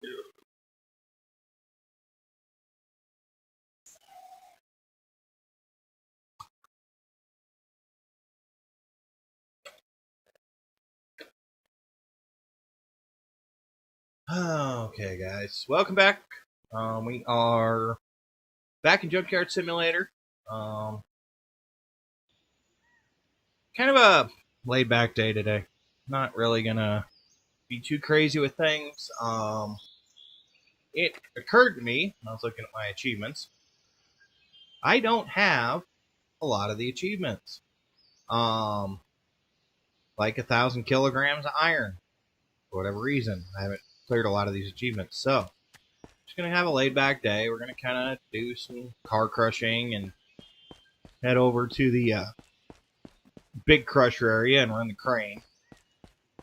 Okay, guys, welcome back. We are back in Junkyard Simulator. Um, kind of a laid back day today. Not really gonna be too crazy with things. It occurred to me when I was looking at my achievements. I don't have a lot of the achievements. Like 1,000 kilograms of iron. For whatever reason, I haven't cleared a lot of these achievements. So, just gonna have a laid back day. We're gonna kind of do some car crushing and head over to the big crusher area and run the crane.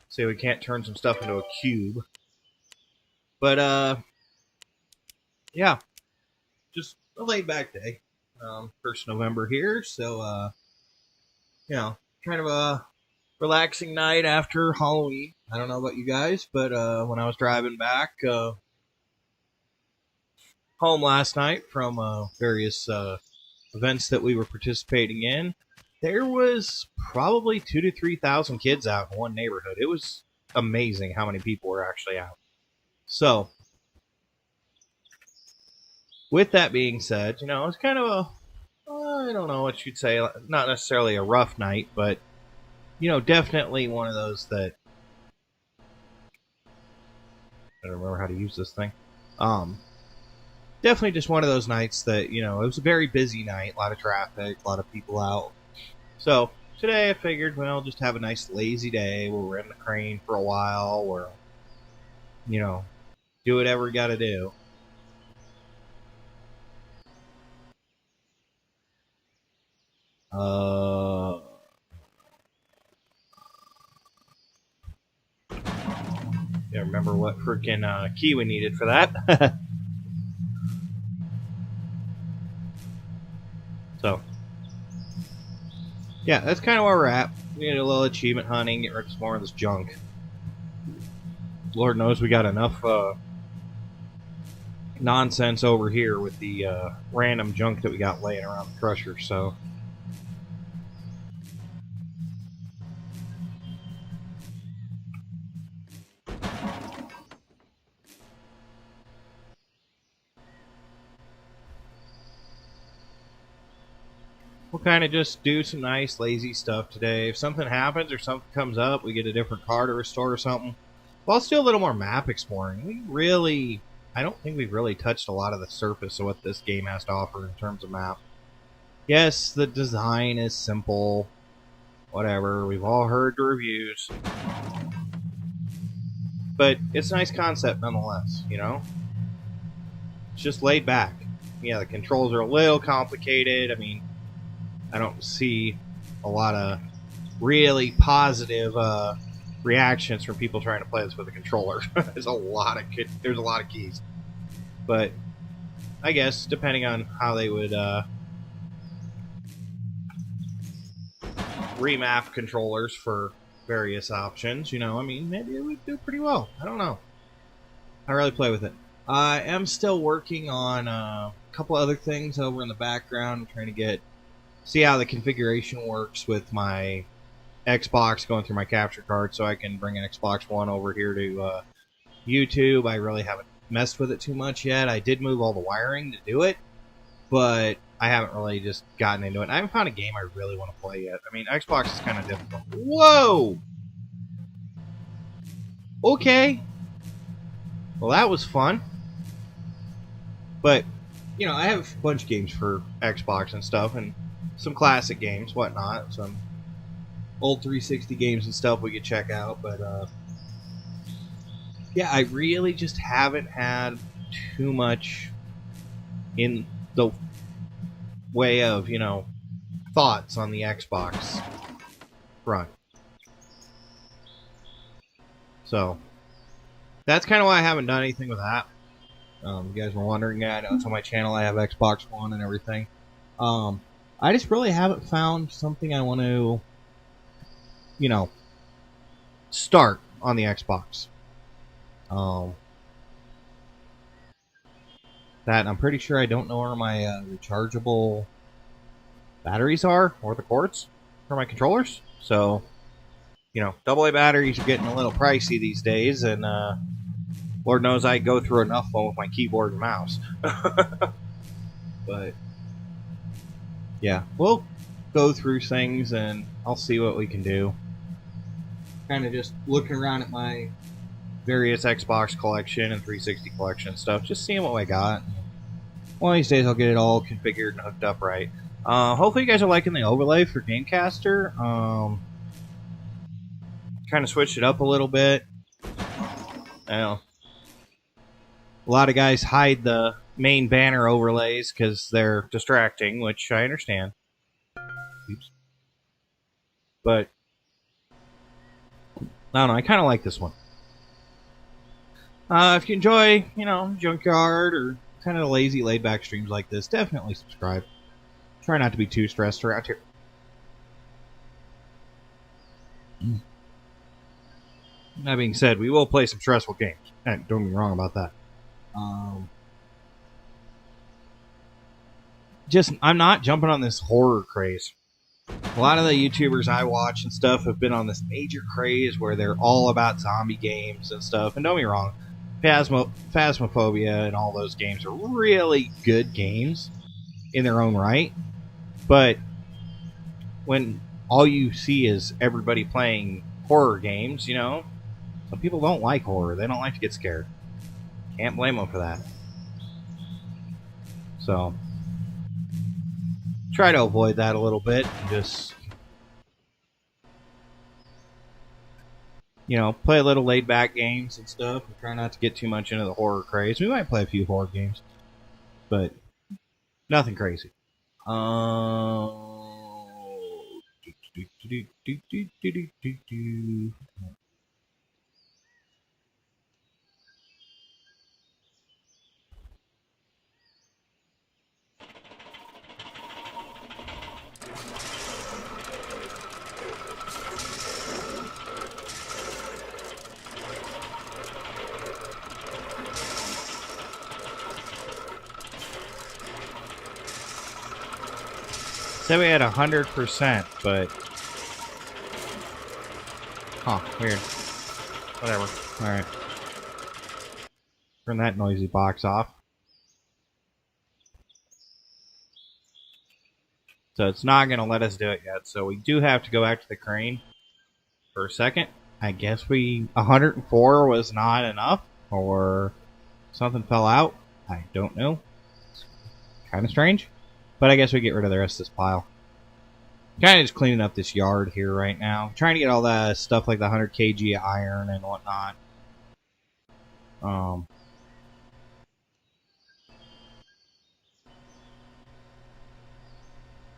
See, we can't turn some stuff into a cube. But, yeah, just a laid back day. 1st November here, so, kind of a relaxing night after Halloween. I don't know about you guys, but when I was driving back home last night from various events that we were participating in, there was probably 2,000 to 3,000 kids out in one neighborhood. It was amazing how many people were actually out. So, with that being said, it's kind of I don't know what you'd say, not necessarily a rough night, but, definitely one of those that, I don't remember how to use this thing. Definitely just one of those nights that, it was a very busy night, a lot of traffic, a lot of people out. So, today I figured, well, just have a nice lazy day. We'll run the crane for a while, or, do whatever we got to do. Yeah, remember what freaking key we needed for that. So, yeah, that's kind of where we're at. We did a little achievement hunting, get rid of some more of this junk. Lord knows we got enough nonsense over here with the random junk that we got laying around the crusher, so. We'll kind of just do some nice, lazy stuff today. If something happens or something comes up, we get a different car to restore or something. Well, let's do a little more map exploring. I don't think we've really touched a lot of the surface of what this game has to offer in terms of map. Yes, the design is simple. Whatever, we've all heard the reviews. But it's a nice concept nonetheless, It's just laid back. Yeah, the controls are a little complicated. I mean, I don't see a lot of really positive reactions from people trying to play this with a controller. There's a lot of keys, but I guess depending on how they would remap controllers for various options, maybe it would do pretty well. I don't know. I really play with it. I am still working on a couple other things over in the background. I'm trying to see how the configuration works with my Xbox going through my capture card so I can bring an Xbox One over here to YouTube. I really haven't messed with it too much yet. I did move all the wiring to do it, but I haven't really just gotten into it. I haven't found a game I really want to play yet. I mean, Xbox is kind of difficult. Whoa! Okay. Well, that was fun. But, I have a bunch of games for Xbox and stuff, and some classic games, whatnot, some old 360 games and stuff we could check out, but yeah, I really just haven't had too much in the way of, thoughts on the Xbox front. So, that's kind of why I haven't done anything with that. You guys were wondering that. I know it's on my channel. I have Xbox One and everything. I just really haven't found something I want to, start on the Xbox. That, and I'm pretty sure I don't know where my rechargeable batteries are, or the cords for my controllers. So, you know, AA batteries are getting a little pricey these days, and Lord knows I go through enough of them with my keyboard and mouse. But, yeah, we'll go through things, and I'll see what we can do. Kind of just looking around at my various Xbox collection and 360 collection stuff, just seeing what I got. One of these days I'll get it all configured and hooked up right. Hopefully you guys are liking the overlay for Gamecaster. Kind of switched it up a little bit. I know a lot of guys hide the main banner overlays because they're distracting, which I understand. Oops. But I don't know, I kind of like this one. If you enjoy, you know, Junkyard or kind of lazy laid-back streams like this, definitely subscribe. Try not to be too stressed around here. That being said, we will play some stressful games. Don't get me wrong about that. I'm not jumping on this horror craze. A lot of the YouTubers I watch and stuff have been on this major craze where they're all about zombie games and stuff. And don't get me wrong, Phasmophobia and all those games are really good games in their own right. But when all you see is everybody playing horror games, you know, some people don't like horror. They don't like to get scared. Can't blame them for that. So, try to avoid that a little bit and just, you know, play a little laid-back games and stuff and try not to get too much into the horror craze. We might play a few horror games, but nothing crazy. Said we had 100%, but weird. Whatever. All right. Turn that noisy box off. So it's not going to let us do it yet. So we do have to go back to the crane for a second. I guess 104 was not enough, or something fell out. I don't know. It's kind of strange. But I guess we get rid of the rest of this pile. Kind of just cleaning up this yard here right now. Trying to get all that stuff like the 100 kg of iron and whatnot.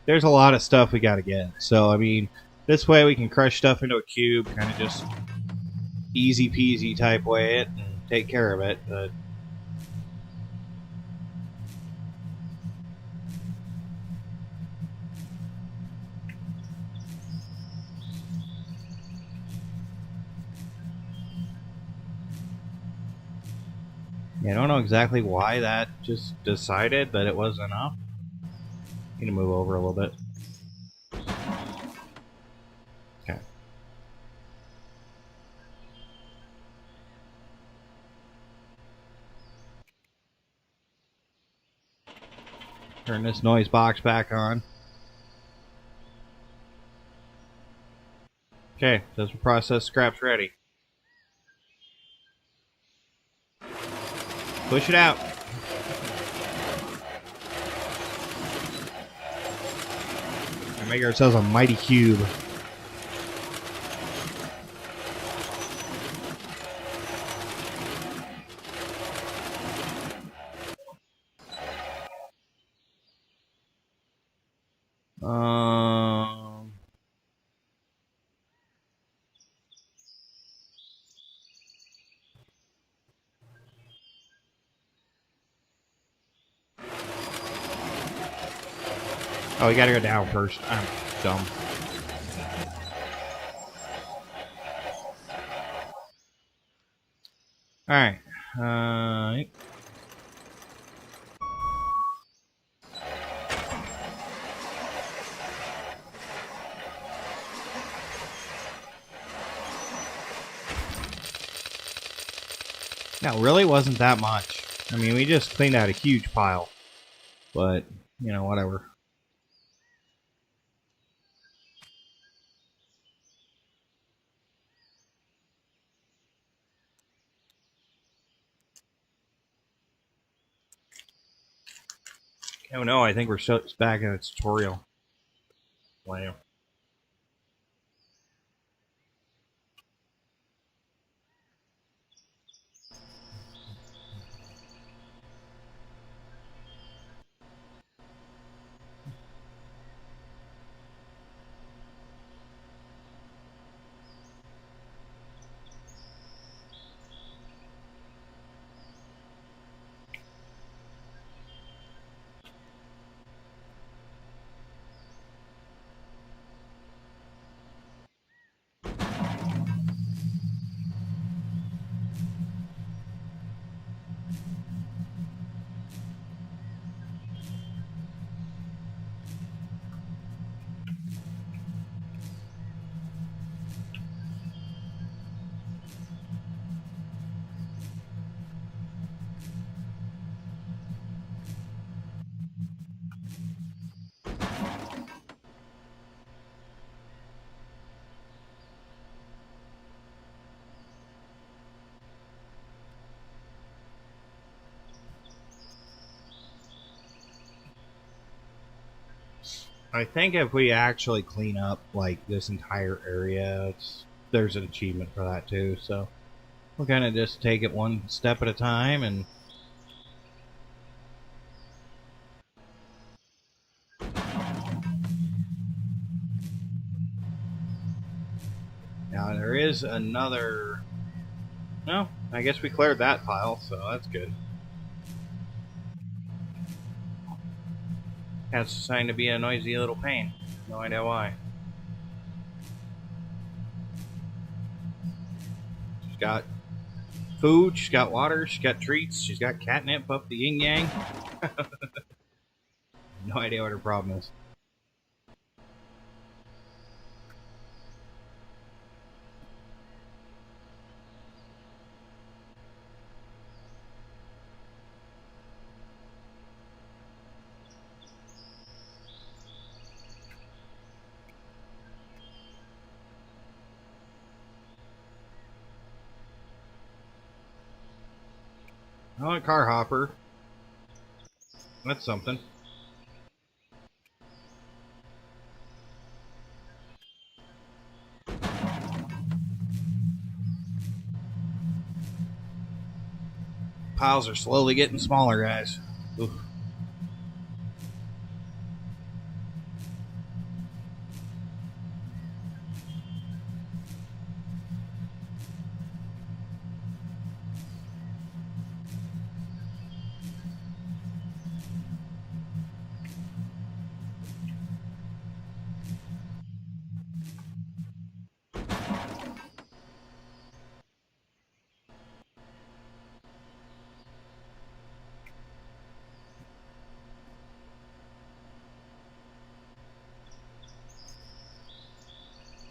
There's a lot of stuff we got to get. So, I mean, this way we can crush stuff into a cube. Kind of just easy peasy type way it and take care of it. But yeah, I don't know exactly why that just decided that it wasn't enough. Need to move over a little bit. Okay. Turn this noise box back on. Okay, says process scraps ready. Push it out. And make ourselves a mighty cube. Oh, we gotta go down first. I'm dumb. Alright. Now, really wasn't that much. I mean, we just cleaned out a huge pile. But, you know, whatever. Oh no, I think we're back in the tutorial. Wow. I think if we actually clean up like this entire area, there's an achievement for that too. So we'll kind of just take it one step at a time. And now there is another. No, I guess we cleared that pile, so that's good. Cat's assigned to be a noisy little pain. No idea why. She's got food, she's got water, she's got treats, she's got catnip up the yin yang. No idea what her problem is. Oh, a car hopper. That's something. Piles are slowly getting smaller, guys. Oof.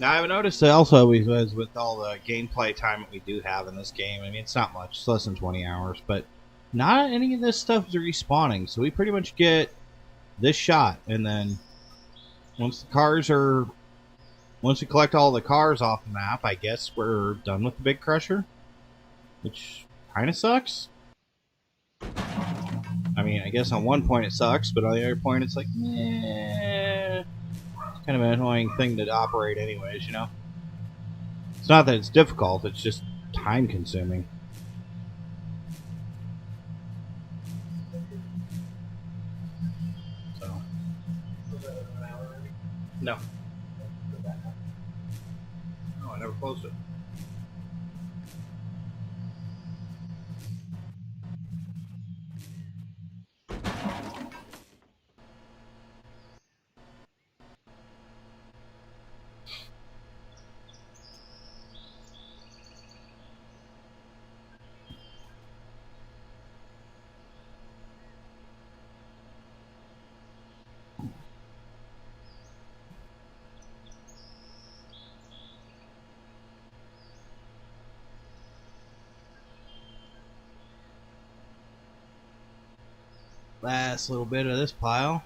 Now, I've noticed that also with all the gameplay time that we do have in this game. I mean, it's not much; it's less than 20 hours, but not any of this stuff is respawning. So we pretty much get this shot, and then once the cars are, once we collect all the cars off the map, I guess we're done with the big crusher, which kind of sucks. I mean, I guess on one point it sucks, but on the other point it's like, eh, it's kind of an annoying thing to operate, anyways. You know. It's not that it's difficult, it's just time consuming. So. No. No, I never closed it. Last little bit of this pile.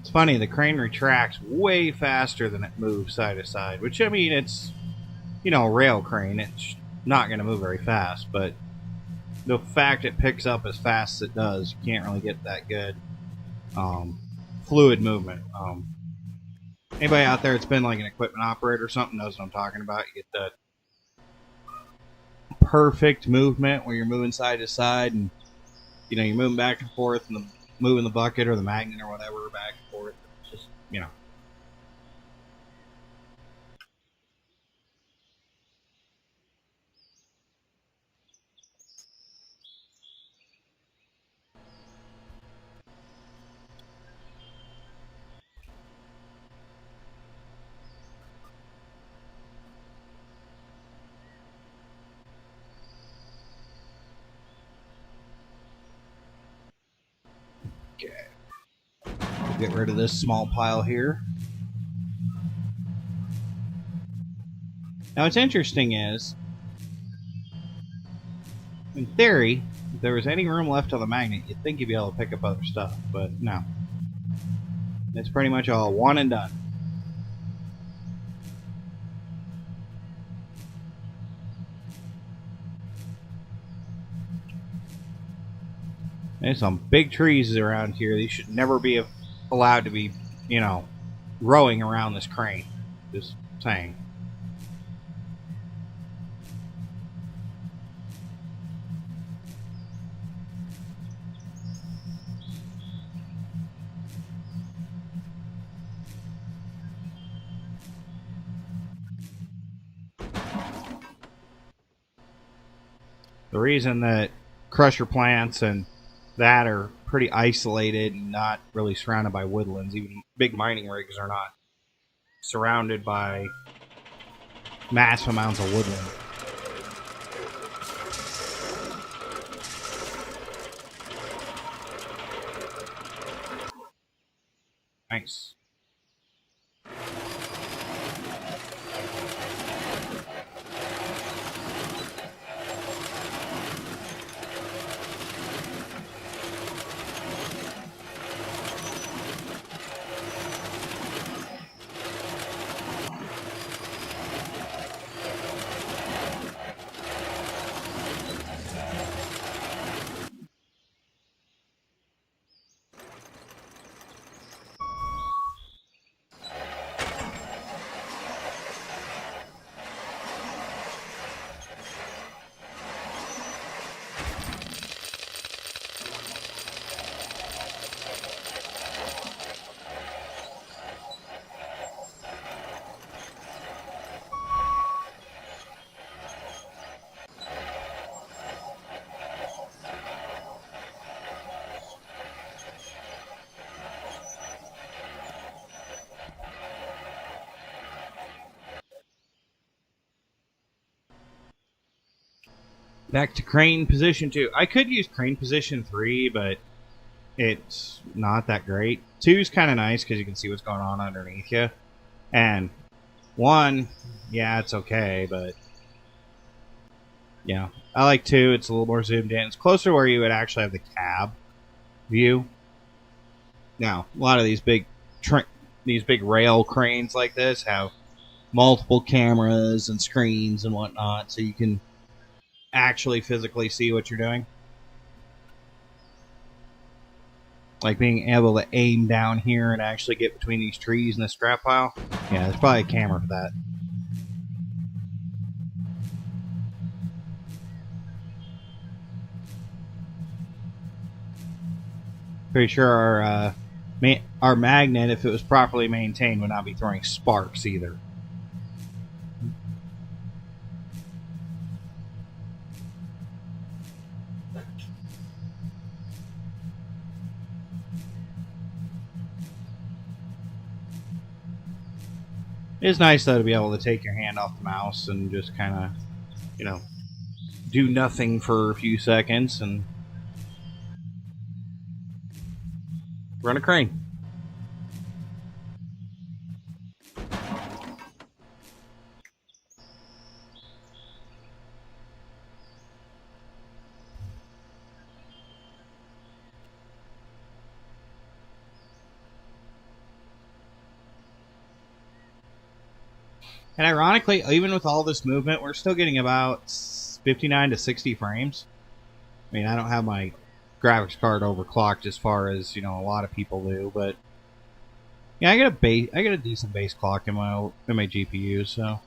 It's funny, the crane retracts way faster than it moves side to side, which, I mean, it's, you know, a rail crane. It's not going to move very fast, but the fact it picks up as fast as it does, you can't really get that good fluid movement. Anybody out there that's been like an equipment operator or something knows what I'm talking about. You get that perfect movement where you're moving side to side, and you know you're moving back and forth, and moving the bucket or the magnet or whatever back and forth. It's just, you know. Okay. We'll get rid of this small pile here. Now, what's interesting is, in theory, if there was any room left on the magnet, you'd think you'd be able to pick up other stuff, but no. It's pretty much all one and done. There's some big trees around here. These should never be allowed to be, you know, rowing around this crane. Just saying. The reason that crusher plants and that are pretty isolated and not really surrounded by woodlands, even big mining rigs are not surrounded by massive amounts of woodland. Nice. Back to crane position 2. I could use crane position 3, but it's not that great. 2 is kind of nice because you can see what's going on underneath you. And 1, yeah, it's okay, but yeah, I like 2. It's a little more zoomed in. It's closer where you would actually have the cab view. Now, a lot of these big rail cranes like this have multiple cameras and screens and whatnot, so you can actually physically see what you're doing. Like being able to aim down here and actually get between these trees and the scrap pile. Yeah, there's probably a camera for that. Pretty sure our magnet, if it was properly maintained, would not be throwing sparks either. It's nice, though, to be able to take your hand off the mouse and just kind of, you know, do nothing for a few seconds and run a crane. And ironically, even with all this movement, we're still getting about 59 to 60 frames. I mean, I don't have my graphics card overclocked as far as, a lot of people do, but yeah, I got a decent base clock in my GPU, so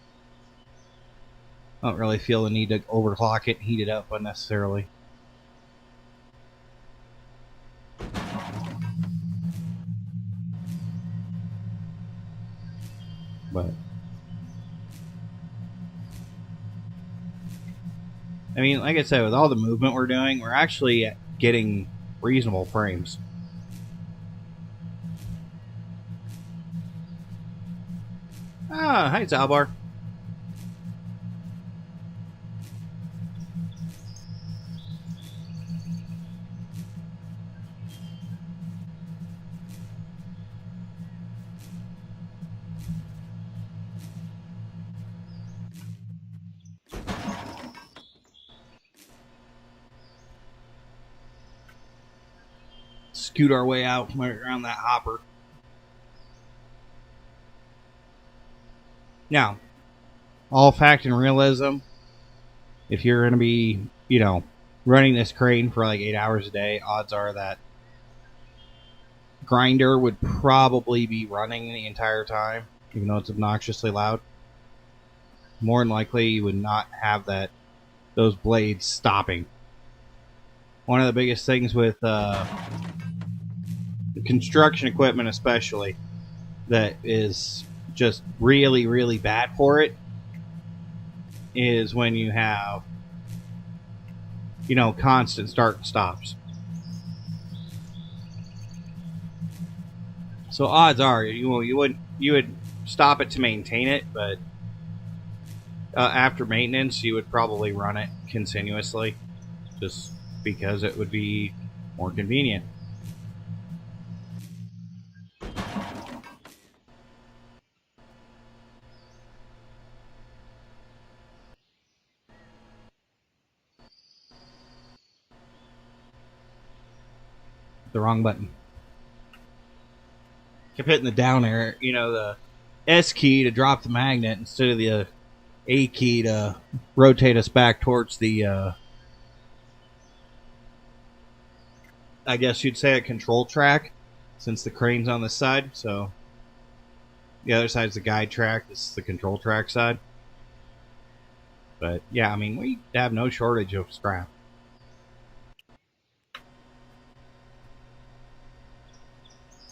I don't really feel the need to overclock it and heat it up unnecessarily. But I mean, like I said, with all the movement we're doing, we're actually getting reasonable frames. Ah, hi, Zalbar. Scoot our way out from around that hopper. Now, all fact and realism, if you're going to be, running this crane for like 8 hours a day, odds are that grinder would probably be running the entire time, even though it's obnoxiously loud. More than likely, you would not have those blades stopping. One of the biggest things with the construction equipment, especially, that is just really, really bad for it, is when you have, constant start and stops. So odds are you would stop it to maintain it, but after maintenance you would probably run it continuously, just because it would be more convenient. The wrong button. Kept hitting the down arrow, the S key to drop the magnet instead of the A key to rotate us back towards the, I guess you'd say, a control track, since the crane's on this side. So the other side's the guide track. This is the control track side. But yeah, I mean, we have no shortage of scrap.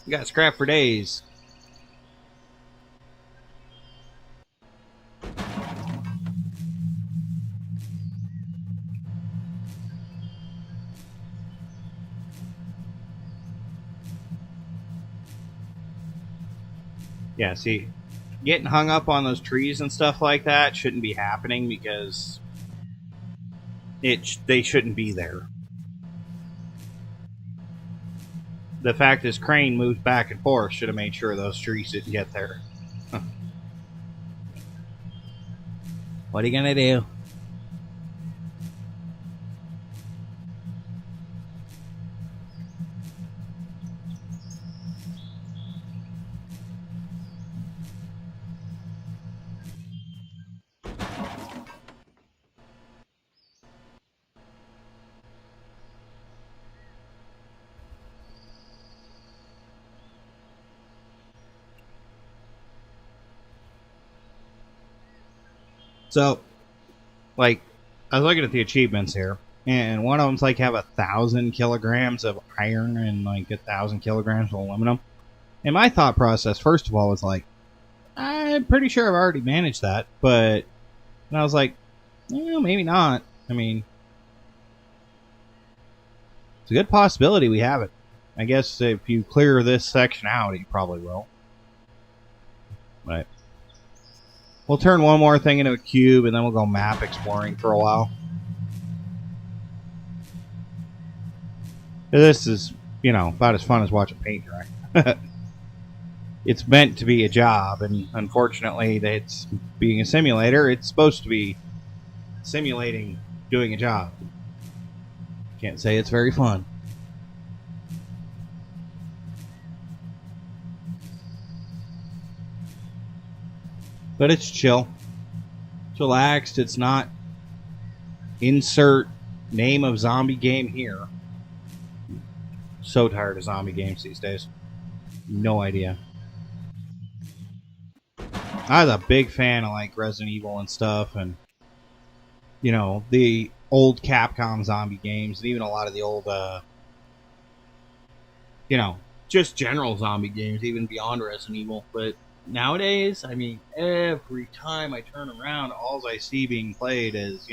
We got scrap for days. Yeah, see, getting hung up on those trees and stuff like that shouldn't be happening, because they shouldn't be there. The fact this crane moves back and forth should have made sure those trees didn't get there. What are you gonna do? So, like, I was looking at the achievements here, and one of them's like have 1,000 kilograms of iron and like 1,000 kilograms of aluminum. And my thought process, first of all, was like, I'm pretty sure I've already managed that, but and I was like, maybe not. I mean, it's a good possibility we have it. I guess if you clear this section out, you probably will. But we'll turn one more thing into a cube, and then we'll go map exploring for a while. This is, about as fun as watching paint dry. It's meant to be a job, and unfortunately, it's being a simulator. It's supposed to be simulating doing a job. Can't say it's very fun. But it's chill. It's relaxed. It's not insert name of zombie game here. So tired of zombie games these days. No idea. I was a big fan of like Resident Evil and stuff, and you know the old Capcom zombie games, and even a lot of the old, you know, just general zombie games, even beyond Resident Evil. But nowadays, I mean, every time I turn around, all I see being played is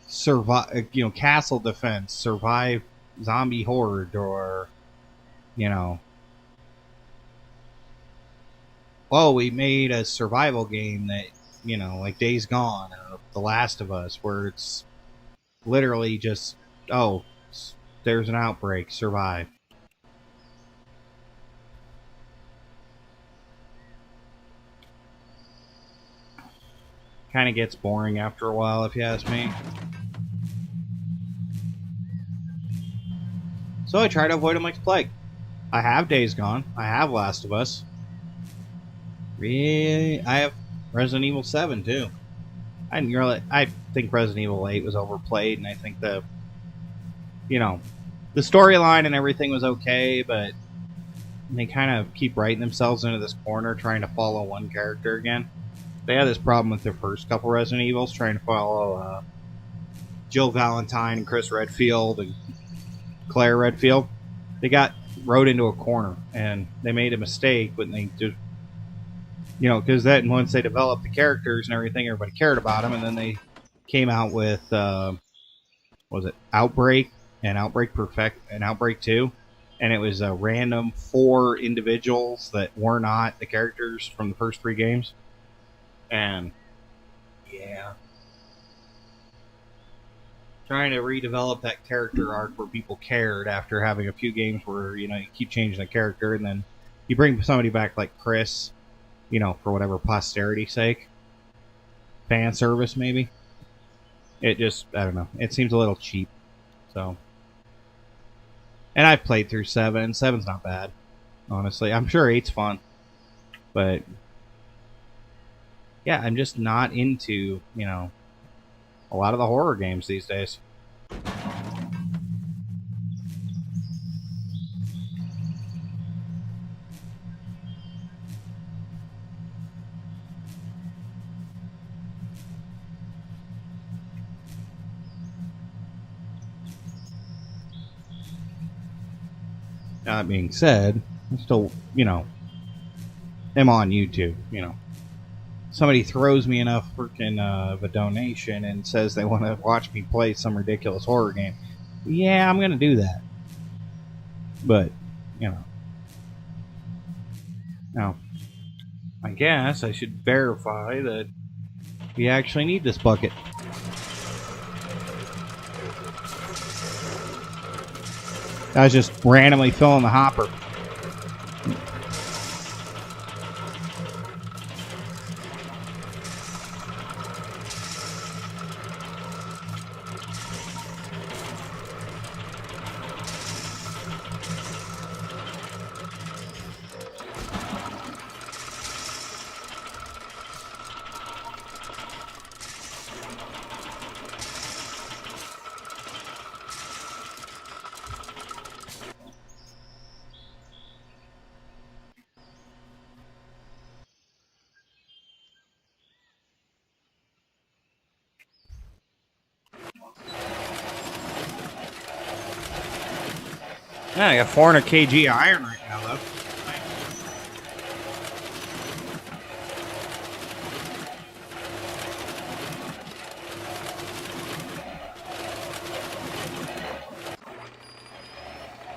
survive, castle defense, survive zombie horde, or you know, oh, we made a survival game that, like Days Gone or The Last of Us, where it's literally just, oh, there's an outbreak, survive. Kind of gets boring after a while, if you ask me. So I try to avoid them like plague. I have Days Gone. I have Last of Us. Really, I have Resident Evil 7 too. I think Resident Evil 8 was overplayed, and I think the storyline and everything was okay, but they kind of keep writing themselves into this corner trying to follow one character again. They had this problem with their first couple Resident Evils, trying to follow Jill Valentine and Chris Redfield and Claire Redfield. They got wrote into a corner, and they made a mistake when they just, because then once they developed the characters and everything, everybody cared about them, and then they came out with, was it Outbreak and Outbreak 2, and it was a random 4 individuals that were not the characters from the first 3 games, and yeah, trying to redevelop that character arc where people cared after having a few games where you keep changing the character, and then you bring somebody back like Chris, for whatever posterity's sake, fan service maybe. It just, I don't know, it seems a little cheap. So, and I've played through 7. 7's not bad, honestly. I'm sure 8's fun, but yeah, I'm just not into a lot of the horror games these days. Now, that being said, I still, am on YouTube. Somebody throws me enough freaking of a donation and says they want to watch me play some ridiculous horror game. Yeah, I'm going to do that. But, now, I guess I should verify that we actually need this bucket. I was just randomly filling the hopper. Yeah, I got 400 kg of iron right now, though.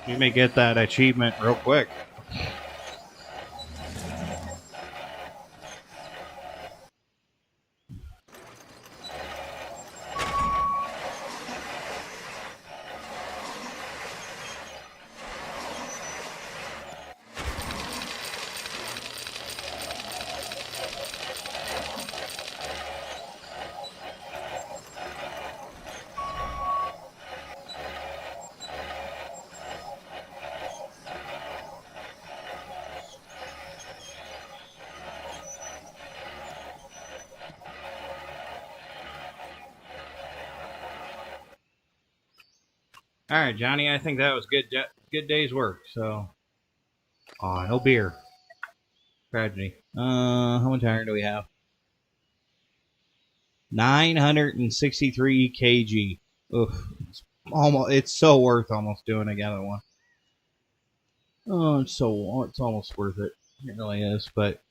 You may get that achievement real quick. All right, Johnny. I think that was good day's work. So, no beer. Tragedy. How much iron do we have? 963 kg. Oof. It's so worth almost doing another one. Oh, it's almost worth it. It really is. But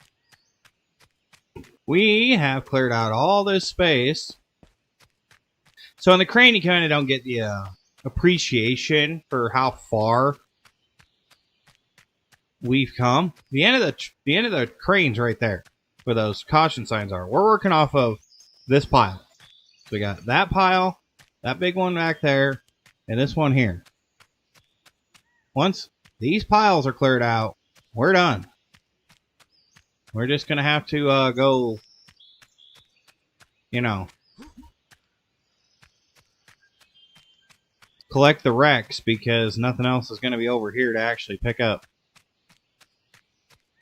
we have cleared out all this space. So on the crane, you kind of don't get the appreciation for how far we've come. The end of the crane's right there, where those caution signs are. We're working off of this pile. So we got that pile, that big one back there, and this one here. Once these piles are cleared out, we're done. We're just gonna have to go, collect the wrecks because nothing else is gonna be over here to actually pick up.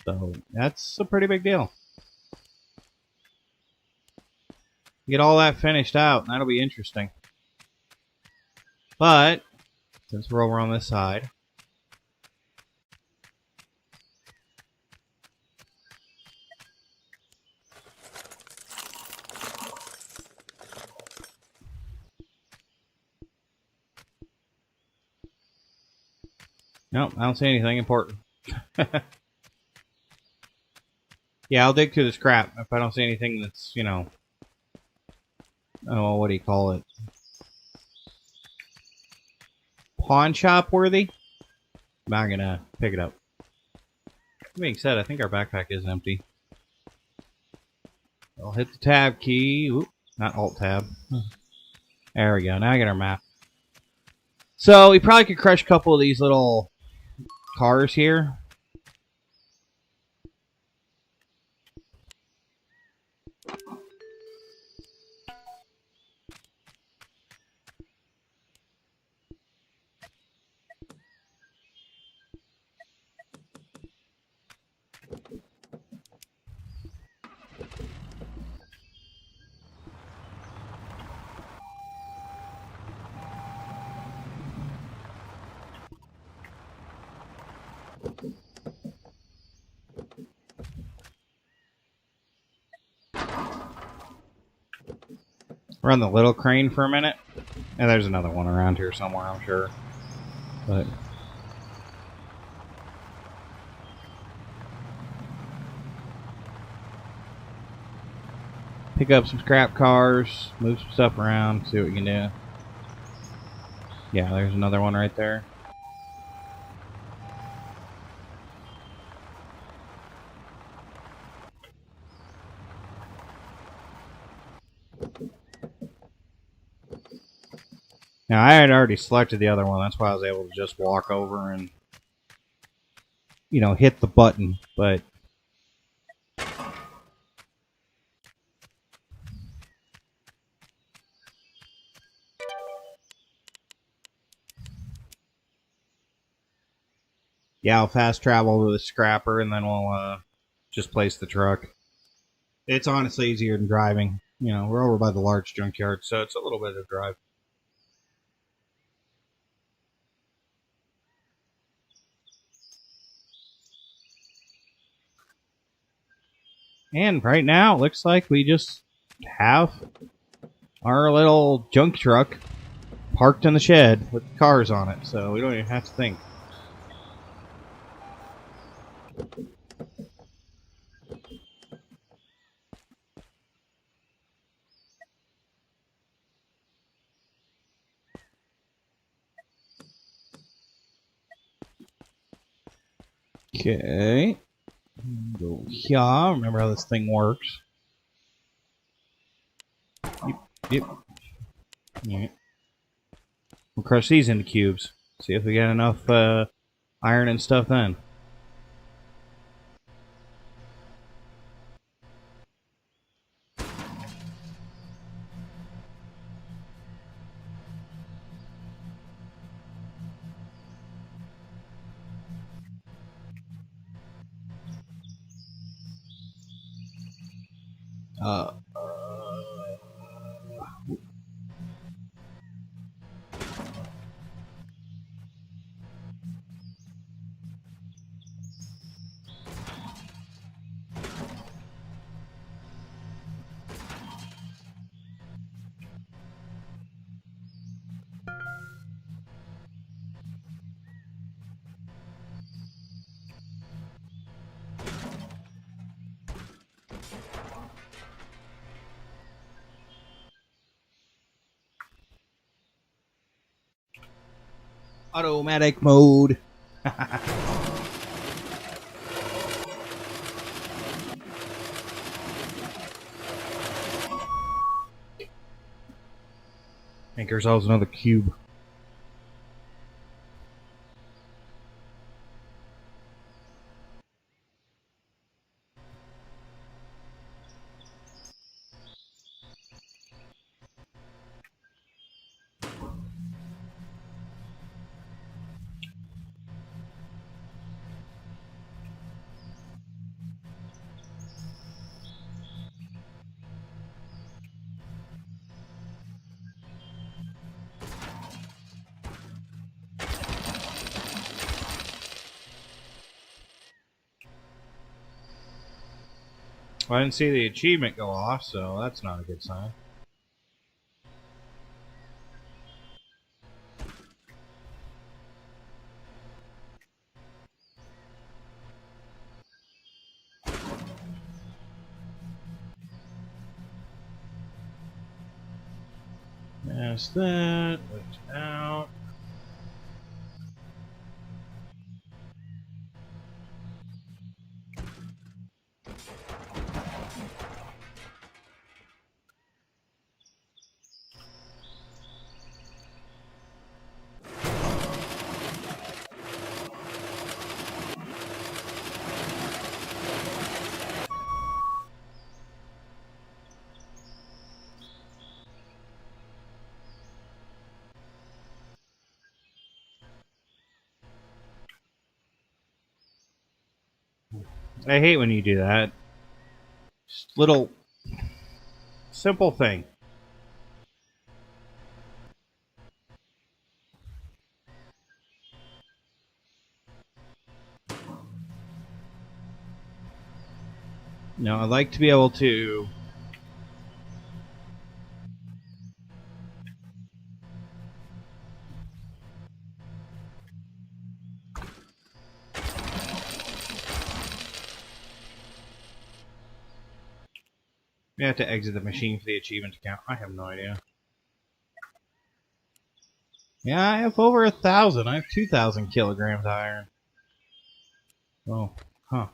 So that's a pretty big deal. Get all that finished out, and that'll be interesting. But since we're over on this side, nope, I don't see anything important. Yeah, I'll dig through the scrap if I don't see anything that's, oh, what do you call it? Pawn shop worthy? I'm not gonna pick it up. That being said, I think our backpack is empty. I'll hit the tab key. Oop, not alt tab. There we go. Now I got our map. So we probably could crush a couple of these little cars here. Run the little crane for a minute. And there's another one around here somewhere, I'm sure. But pick up some scrap cars, move some stuff around, see what we can do. Yeah, there's another one right there. Now, I had already selected the other one. That's why I was able to just walk over and, hit the button. But yeah, I'll fast travel to the scrapper and then we'll just place the truck. It's honestly easier than driving. We're over by the large junkyard, so it's a little bit of drive. And right now, it looks like we just have our little junk truck parked in the shed with cars on it, so we don't even have to think. Okay. Go here. Remember how this thing works. Yep. Alright. We'll crush these into cubes. See if we get enough iron and stuff then. Automatic mode. Make ourselves another cube. Well, I didn't see the achievement go off, so that's not a good sign. That's that. Lift out. I hate when you do that. Just little simple thing. Now, I'd like to be able to... You have to exit the machine for the achievement to count. I have no idea. Yeah, I have over 1,000. I have 2,000 kilograms of iron. Oh, huh.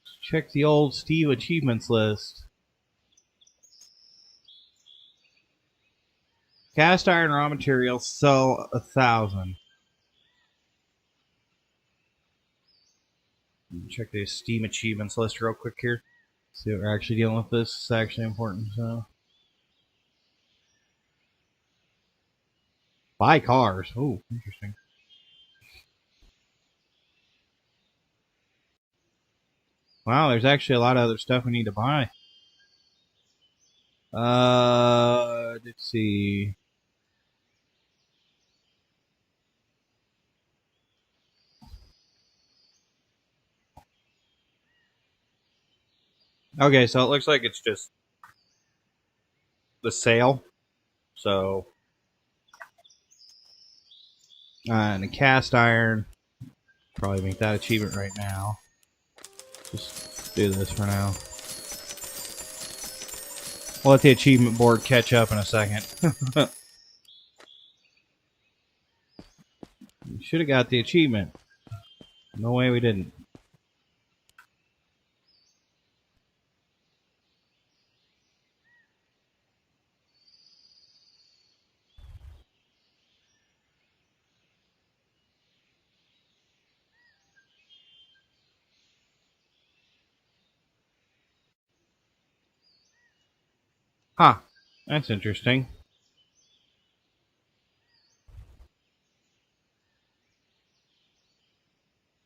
Let's check the old Steve achievements list. Cast iron raw materials sell 1,000. Check the Steam achievements list real quick here. See what we're actually dealing with. This is actually important. So, buy cars. Oh, interesting. Wow, there's actually a lot of other stuff we need to buy. Let's see. Okay, so it looks like it's just the sale. So, and the cast iron. Probably make that achievement right now. Just do this for now. We'll let the achievement board catch up in a second. We should have got the achievement. No way we didn't. Huh. That's interesting.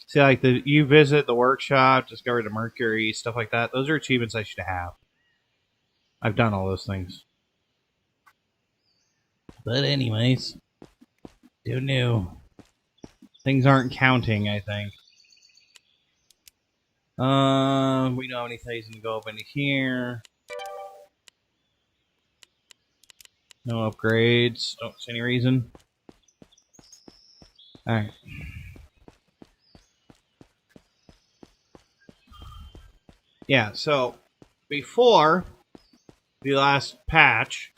See, like you visit the workshop, discover the mercury, stuff like that. Those are achievements I should have. I've done all those things. But anyways, Who knew? Things aren't counting, I think. We don't have any things to go up into here. No upgrades. Don't see any reason. Alright. Yeah, so before the last patch,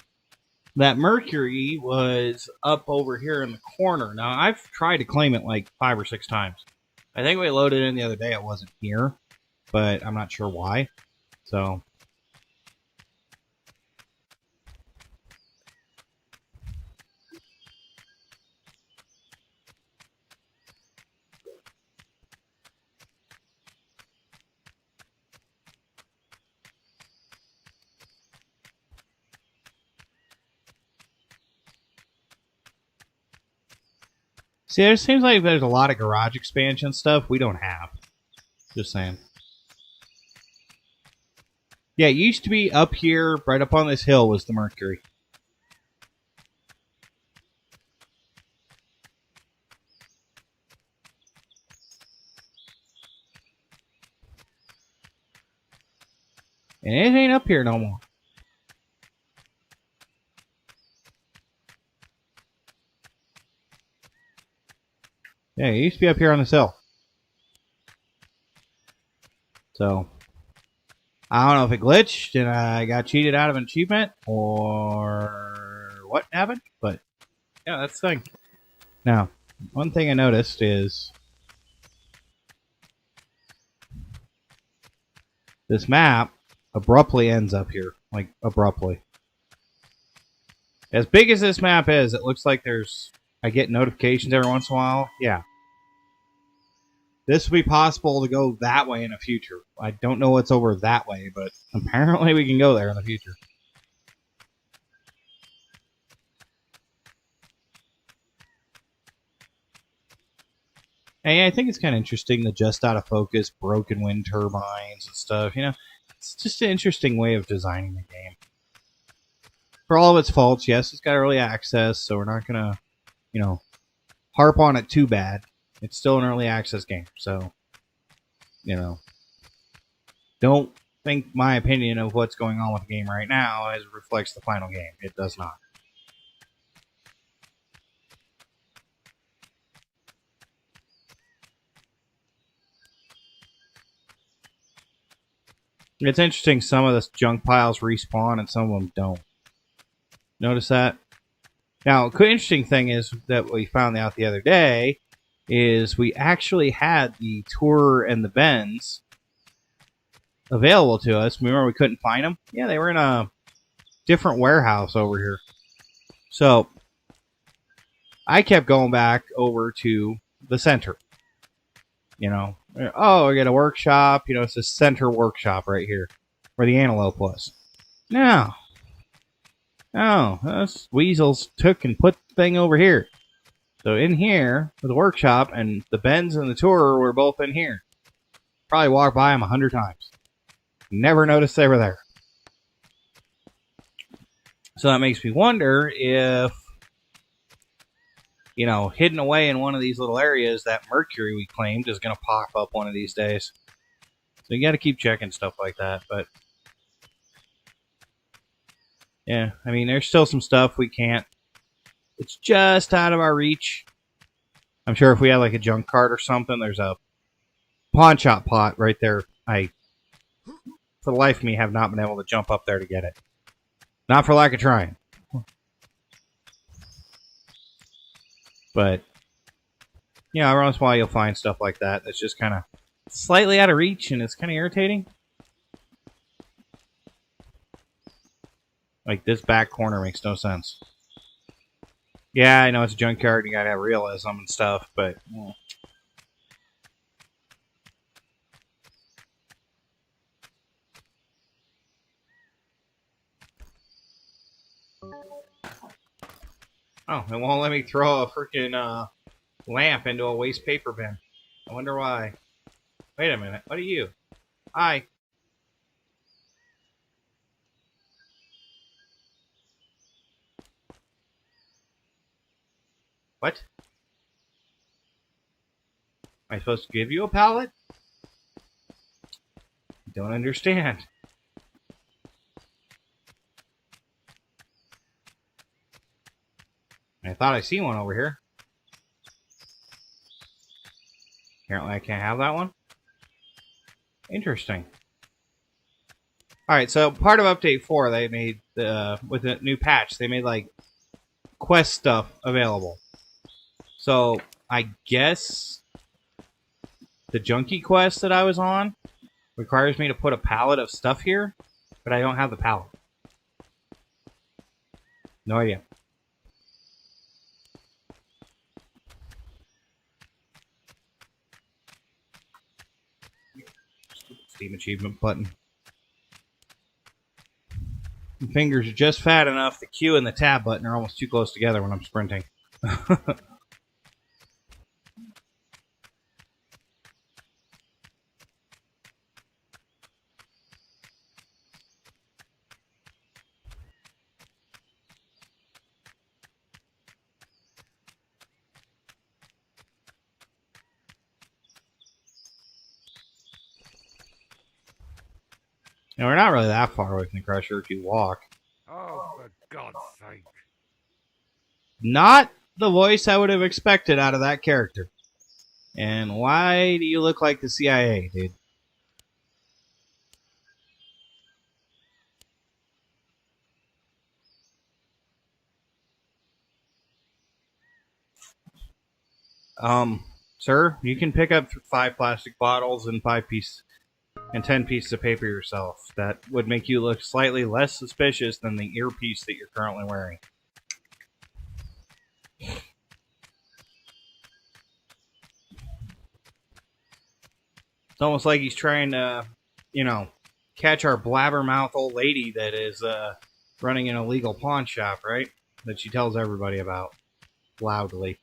that Mercury was up over here in the corner. Now, I've tried to claim it like 5 or 6 times. I think we loaded in the other day, it wasn't here, but I'm not sure why. So, see, it seems like there's a lot of garage expansion stuff we don't have. Just saying. Yeah, it used to be up here, right up on this hill was the Mercury. And it ain't up here no more. Yeah, it used to be up here on this hill. So, I don't know if it glitched and I got cheated out of an achievement or what happened, but yeah, that's the thing. Now, one thing I noticed is this map abruptly ends up here. Like, abruptly. As big as this map is, it looks like I get notifications every once in a while. Yeah. This will be possible to go that way in the future. I don't know what's over that way, but apparently we can go there in the future. Hey, I think it's kind of interesting the just out of focus broken wind turbines and stuff. You know, it's just an interesting way of designing the game. For all of its faults, yes, it's got early access, so we're not gonna, harp on it too bad. It's still an early access game, so don't think my opinion of what's going on with the game right now as reflects the final game. It does not. It's interesting, some of the junk piles respawn and some of them don't. Notice that? Now, the interesting thing is that we found out the other day is we actually had the Tourer and the Benz available to us. Remember we couldn't find them? Yeah, they were in a different warehouse over here. So, I kept going back over to the center. Oh, we got a workshop. It's a center workshop right here where the Antelope was. No, those weasels took and put the thing over here. So in here, the workshop and the Benz and the Tourer were both in here. Probably walked by them 100 times. Never noticed they were there. So that makes me wonder if, hidden away in one of these little areas, that Mercury we claimed is going to pop up one of these days. So you got to keep checking stuff like that. But yeah, I mean, there's still some stuff we can't. It's just out of our reach. I'm sure if we had like a junk cart or something, there's a pawn shop pot right there. I, for the life of me, have not been able to jump up there to get it. Not for lack of trying. But, every once in a while you'll find stuff like that that's just kind of slightly out of reach and it's kind of irritating. Like this back corner makes no sense. Yeah, I know it's a junkyard and you gotta have realism and stuff, but... Oh, it won't let me throw a freaking lamp into a waste paper bin. I wonder why. Wait a minute. What are you? Hi. What? Am I supposed to give you a pallet? Don't understand. I thought I seen one over here. Apparently I can't have that one. Interesting. Alright, so part of Update 4 they made, with a new patch, they made like quest stuff available. So I guess the junkie quest that I was on requires me to put a pallet of stuff here, but I don't have the pallet. No idea. Steam achievement button. My fingers are just fat enough. The Q and the tab button are almost too close together when I'm sprinting. And we're not really that far away from the Crusher if you walk. Oh, for God's sake. Not the voice I would have expected out of that character. And why do you look like the CIA, dude? Sir, you can pick up 5 plastic bottles and 10 pieces of paper yourself. That would make you look slightly less suspicious than the earpiece that you're currently wearing. It's almost like he's trying to, catch our blabbermouth old lady that is running an illegal pawn shop, right? That she tells everybody about loudly.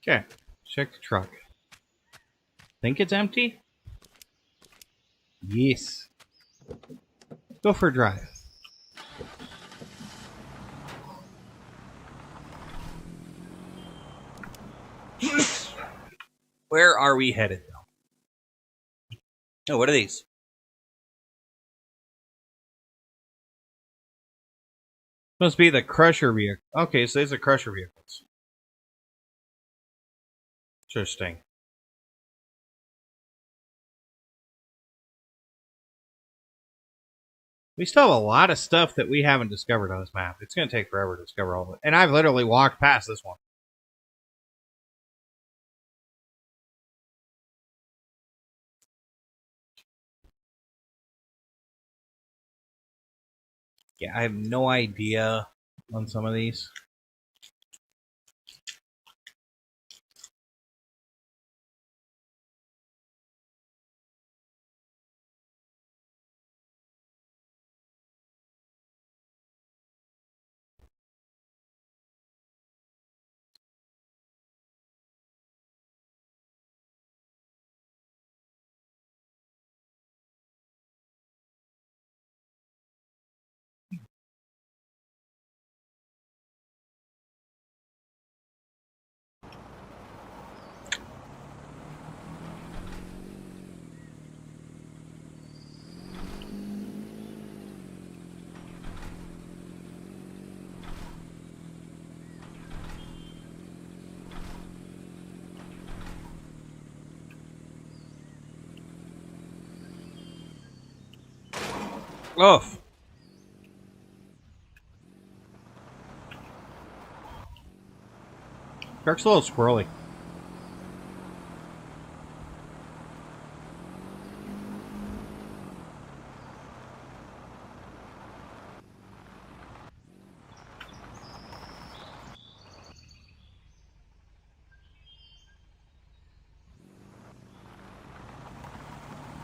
Okay, check the truck. Think it's empty? Yes. Go for a drive. Where are we headed, though? Oh, what are these? Must be the Crusher vehicle. Okay, so these are Crusher vehicles. Interesting. We still have a lot of stuff that we haven't discovered on this map. It's going to take forever to discover all of it. And I've literally walked past this one. Yeah, I have no idea on some of these. Oh. Dark's a little squirrely.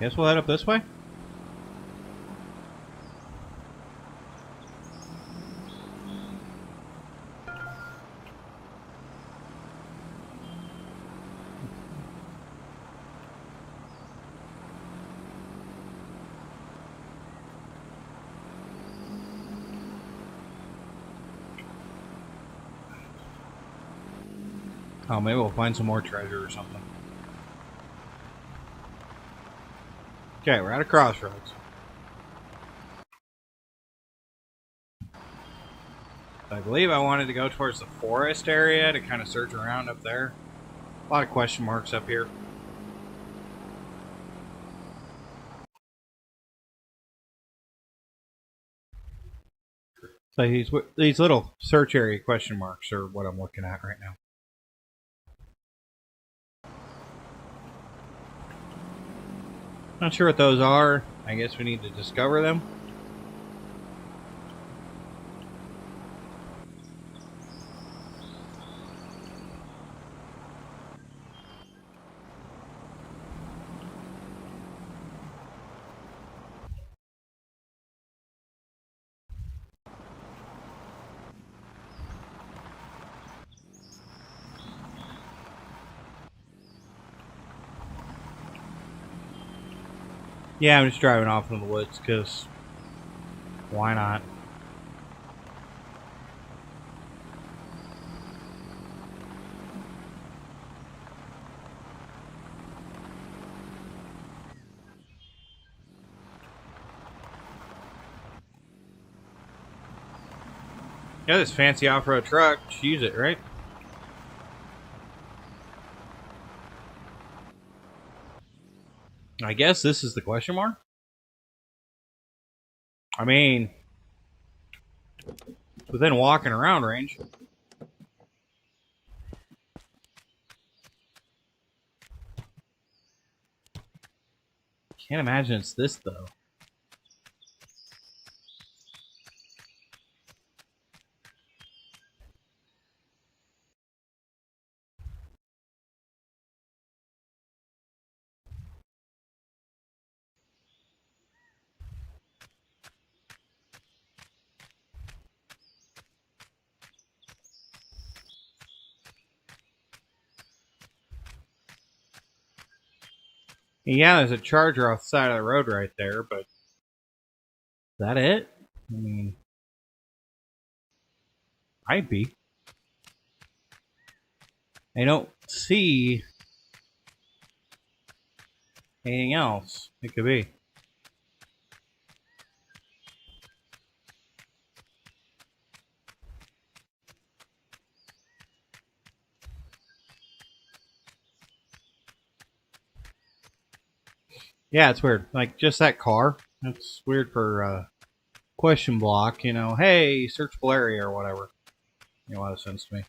Guess we'll head up this way? Oh, maybe we'll find some more treasure or something. Okay, we're at a crossroads. I believe I wanted to go towards the forest area to kind of search around up there. A lot of question marks up here. So these little search area question marks are what I'm looking at right now. Not sure what those are. I guess we need to discover them. Yeah, I'm just driving off in the woods because why not? Yeah, this fancy off-road truck. Just use it, right? I guess this is the question mark. I mean, within walking around range. Can't imagine it's this though. Yeah, there's a charger off the side of the road right there, but is that it? I mean, might be. I don't see anything else it could be. Yeah, it's weird. Like, just that car. That's weird for question block, you know. Hey, searchable area or whatever. Makes a lot of sense to me.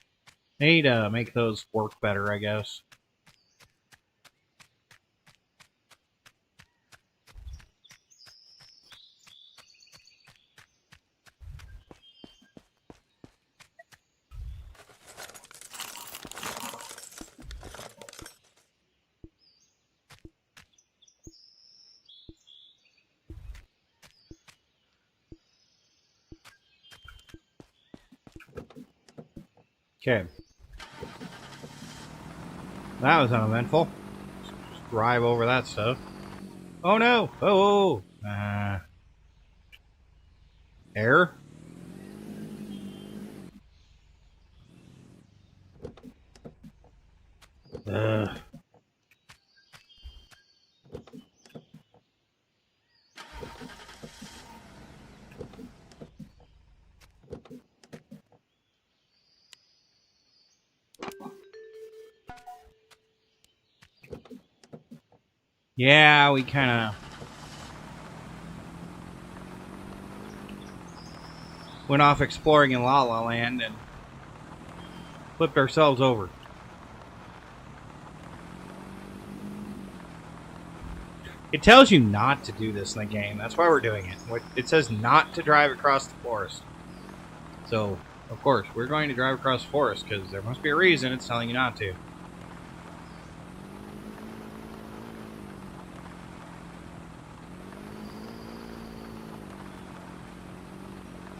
They need to make those work better, I guess. Okay. That was uneventful. Just drive over that stuff. Oh no! Oh! Error? Ugh. Yeah, we kind of went off exploring in La La Land and flipped ourselves over. It tells you not to do this in the game. That's why we're doing it. It says not to drive across the forest. So, of course, we're going to drive across the forest because there must be a reason it's telling you not to.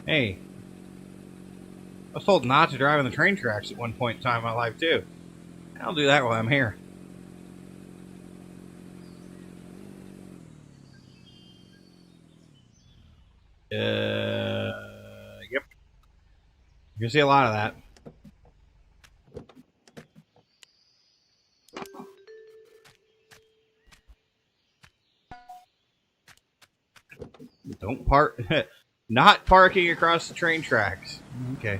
Hey, I was told not to drive on the train tracks at one point in time in my life, too. I'll do that while I'm here. Yep. You can see a lot of that. Don't park. Not parking across the train tracks. Okay.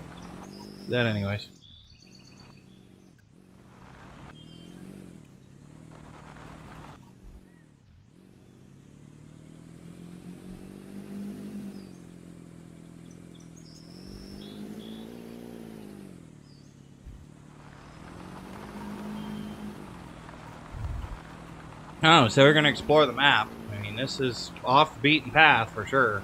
That anyways. Oh, so we're going to explore the map. I mean, this is off the beaten path for sure.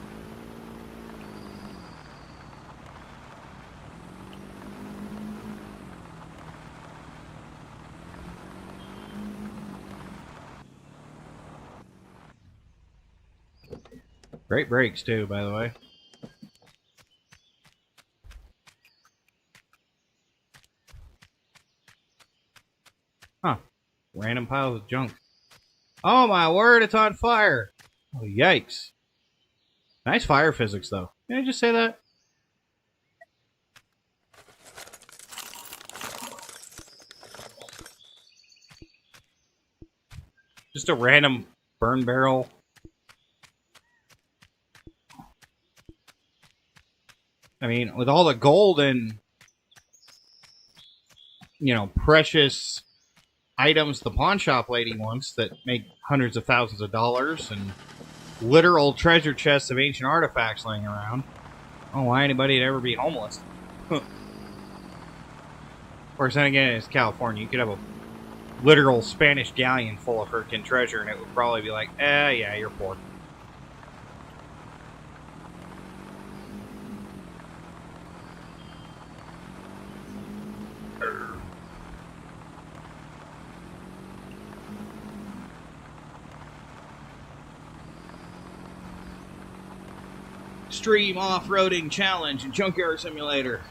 Great brakes, too, by the way. Huh. Random piles of junk. Oh my word, it's on fire! Oh, yikes. Nice fire physics, though. Can I just say that? Just a random burn barrel. I mean, with all the gold and, you know, precious items the pawn shop lady wants that make hundreds of thousands of dollars and literal treasure chests of ancient artifacts laying around. I don't know why anybody would ever be homeless. Of course, then again, it's California. You could have a literal Spanish galleon full of freaking treasure and it would probably be like, yeah, you're poor. Extreme off-roading challenge and junkyard simulator.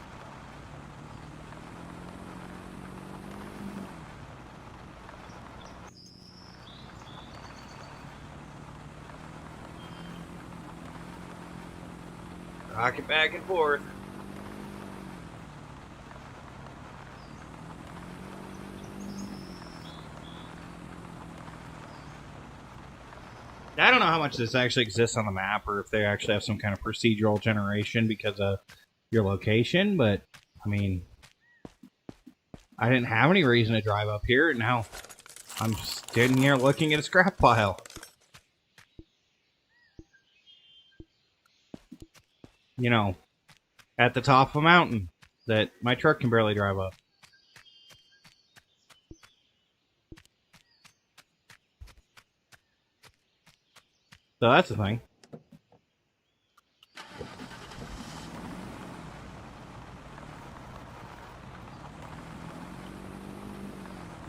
Rock it back and forth. I don't know how much this actually exists on the map or if they actually have some kind of procedural generation because of your location, but, I mean, I didn't have any reason to drive up here, and now I'm standing here looking at a scrap pile. You know, at the top of a mountain that my truck can barely drive up. So that's the thing.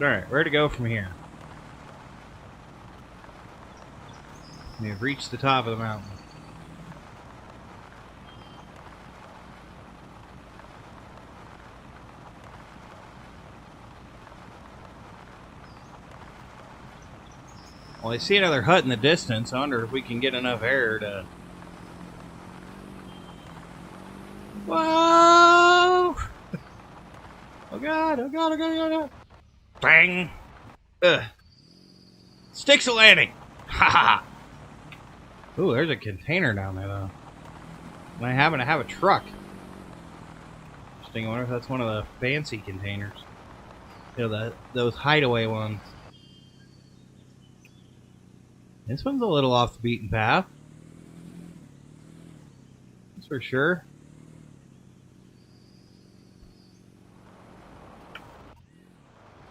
Alright, where to go from here? We've reached the top of the mountain. Well, I see another hut in the distance. I wonder if we can get enough air to... Whoa! Oh god, oh god, oh god, oh god. Bang! Ugh. Sticks a landing! Ha ha! Ooh, there's a container down there, though. And I happen to have a truck. Interesting, I wonder if that's one of the fancy containers. You know, those hideaway ones. This one's a little off the beaten path. That's for sure.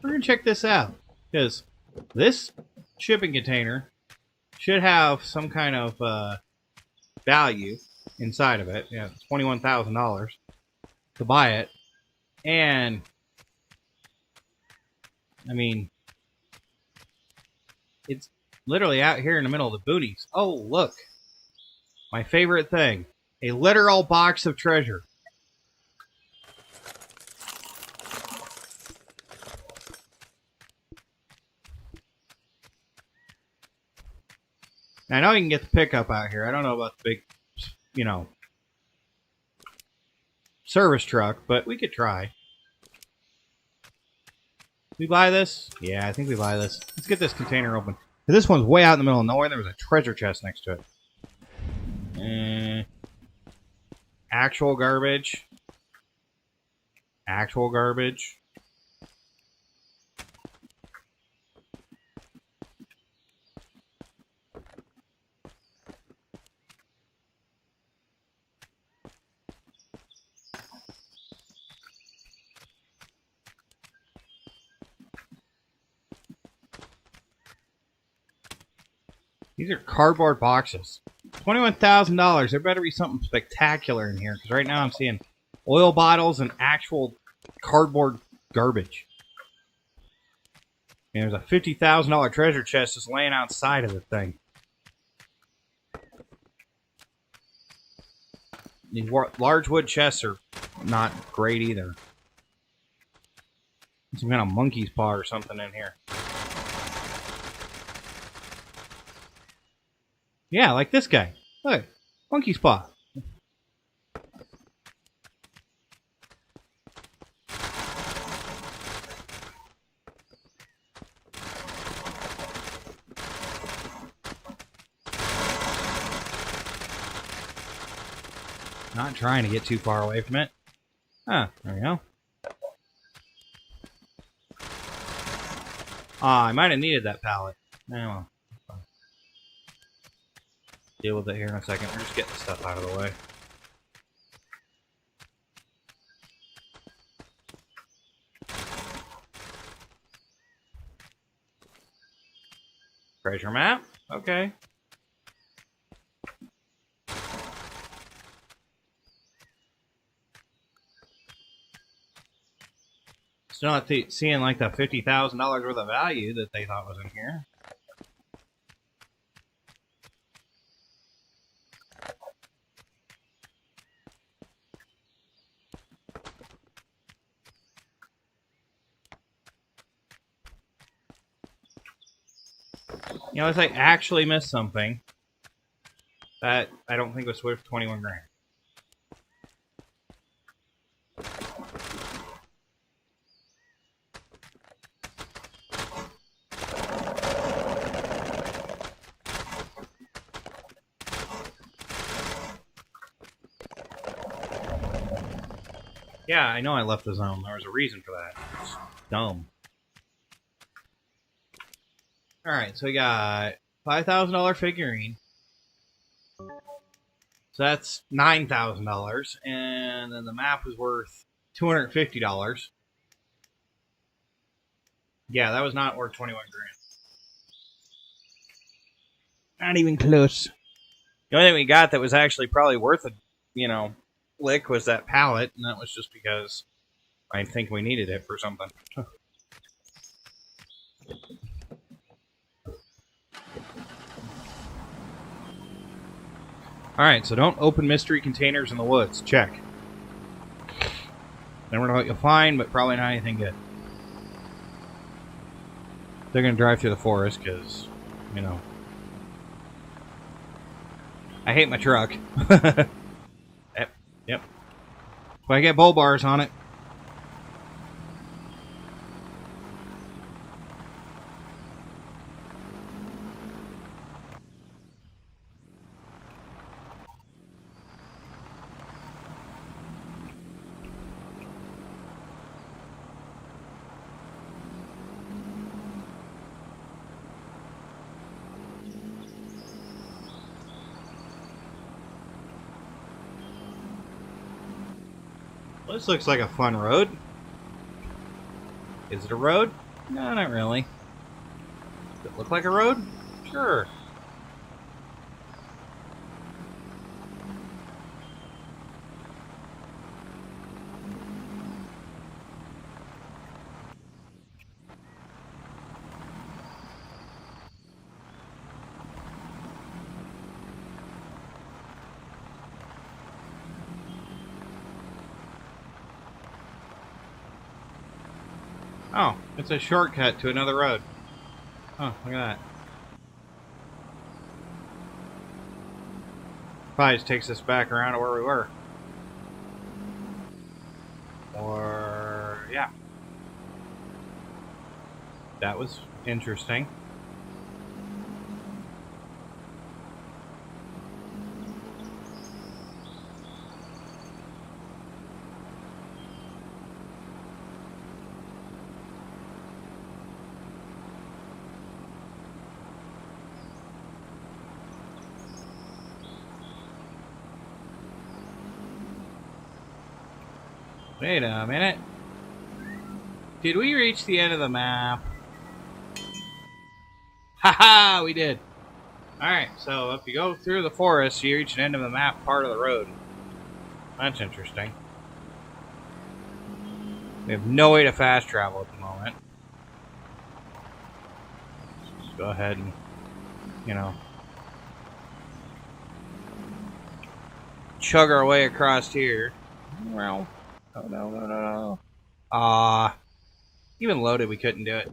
We're going to check this out. Because this shipping container should have some kind of value inside of it. Yeah, $21,000 to buy it. And, I mean, it's literally out here in the middle of the boonies. Oh, look. My favorite thing. A literal box of treasure. Now, I know you can get the pickup out here. I don't know about the big, you know, service truck, but we could try. We buy this? Yeah, I think we buy this. Let's get this container open. This one's way out in the middle of nowhere. There was a treasure chest next to it. Actual garbage. Actual garbage. These are cardboard boxes. $21,000. There better be something spectacular in here, because right now I'm seeing oil bottles and actual cardboard garbage. And there's a $50,000 treasure chest just laying outside of the thing. These large wood chests are not great either. Some kind of monkey's paw or something in here. Yeah, like this guy. Look, monkey's paw. Not trying to get too far away from it. Ah, there we go. Ah, I might have needed that pallet. Oh, well. Deal with it here in a second. We're just getting the stuff out of the way. Treasure map? Okay. Still not seeing like the $50,000 worth of value that they thought was in here. You know, if I actually missed something that I don't think was worth 21 grand. Yeah, I know I left the zone. There was a reason for that. It's dumb. Alright, so we got $5,000 figurine. So that's $9,000. And then the map was worth $250. Yeah, that was not worth 21 grand. Not even close. The only thing we got that was actually probably worth a, lick was that pallet, and that was just because I think we needed it for something. Alright, so don't open mystery containers in the woods. Check. Never know what you'll find, but probably not anything good. They're going to drive through the forest because, I hate my truck. Yep. But I get bull bars on it. This looks like a fun road. Is it a road? No, not really. Does it look like a road? Sure. Oh, it's a shortcut to another road. Oh, look at that. Probably just takes us back around to where we were. Or, yeah. That was interesting. Wait a minute. Did we reach the end of the map? Haha, we did. Alright, so if you go through the forest, you reach the end of the map part of the road. That's interesting. We have no way to fast travel at the moment. Just go ahead and, chug our way across here. Well, oh no. Even loaded, we couldn't do it.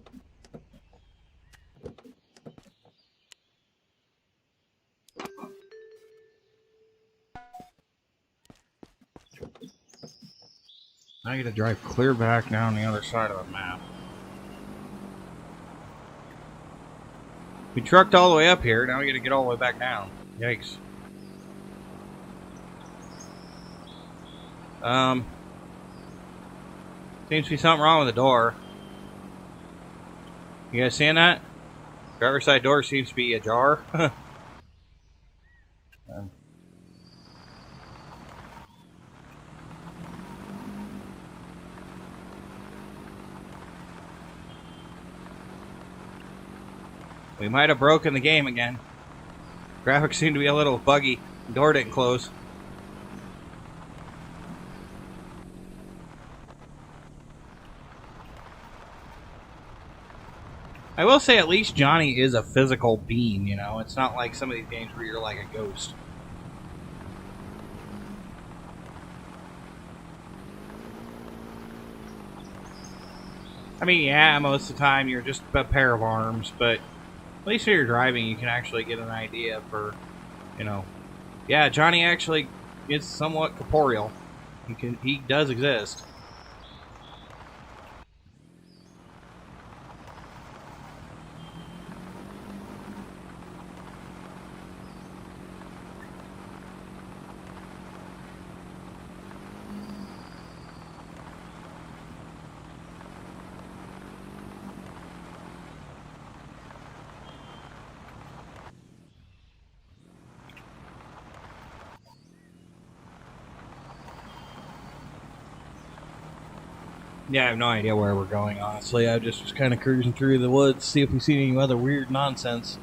I get to drive clear back down the other side of the map. We trucked all the way up here, now we gotta get all the way back down. Yikes. Seems to be something wrong with the door. You guys seeing that? Driver's side door seems to be ajar. We might have broken the game again. Graphics seem to be a little buggy. The door didn't close. I will say at least Johnny is a physical being, you know? It's not like some of these games where you're like a ghost. I mean, yeah, most of the time you're just a pair of arms, but at least when you're driving, you can actually get an idea for, yeah, Johnny actually is somewhat corporeal. He does exist. Yeah, I have no idea where we're going, honestly. I just was kind of cruising through the woods, see if we see any other weird nonsense.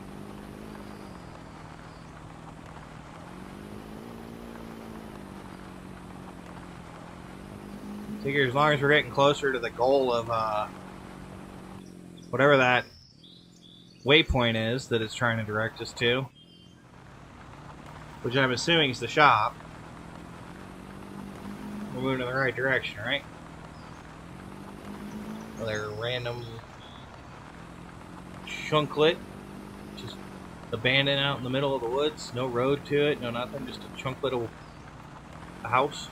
Figure as long as we're getting closer to the goal of, whatever that waypoint is that it's trying to direct us to, which I'm assuming is the shop, we're moving in the right direction, right? Another random chunklet, just abandoned out in the middle of the woods. No road to it, no nothing, just a chunklet of a house.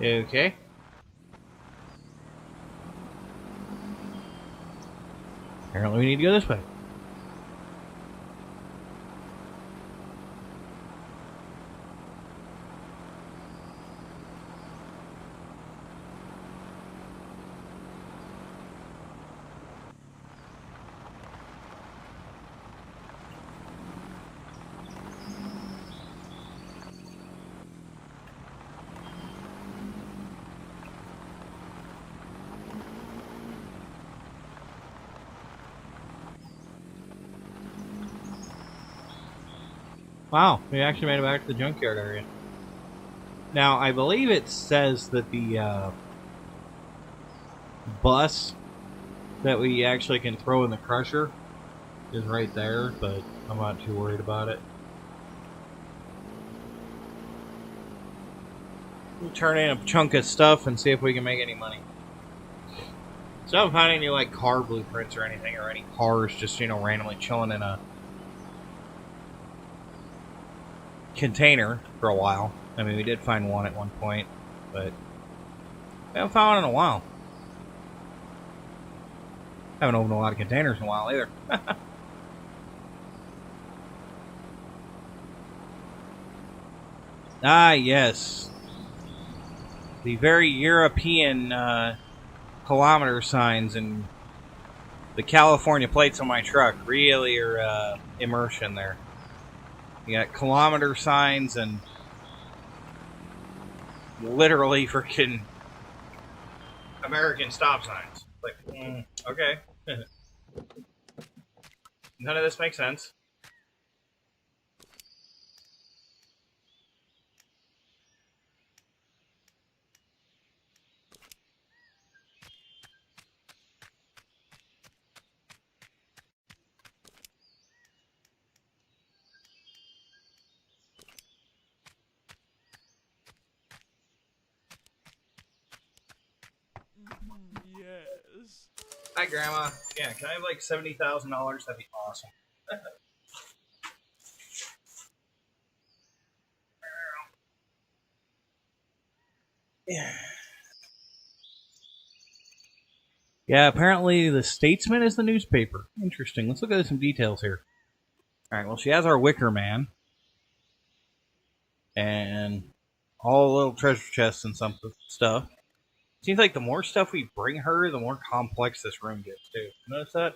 Okay. Apparently we need to go this way. Wow, we actually made it back to the junkyard area. Now, I believe it says that the bus that we actually can throw in the crusher is right there, but I'm not too worried about it. We'll turn in a chunk of stuff and see if we can make any money. So I haven't found any like car blueprints or anything, or any cars just, randomly chilling in a container for a while. I mean, we did find one at one point, but we haven't found one in a while. Haven't opened a lot of containers in a while either. Ah, yes. The very European kilometer signs and the California plates on my truck really are immersion there. You got kilometer signs and literally freaking American stop signs. Like, okay. None of this makes sense. Yes. Hi, Grandma. Yeah, can I have like $70,000? That'd be awesome. Yeah. Yeah, apparently the Statesman is the newspaper. Interesting. Let's look at some details here. All right, well, she has our Wicker Man and all the little treasure chests and some stuff. Seems like the more stuff we bring her, the more complex this room gets, too. Notice that?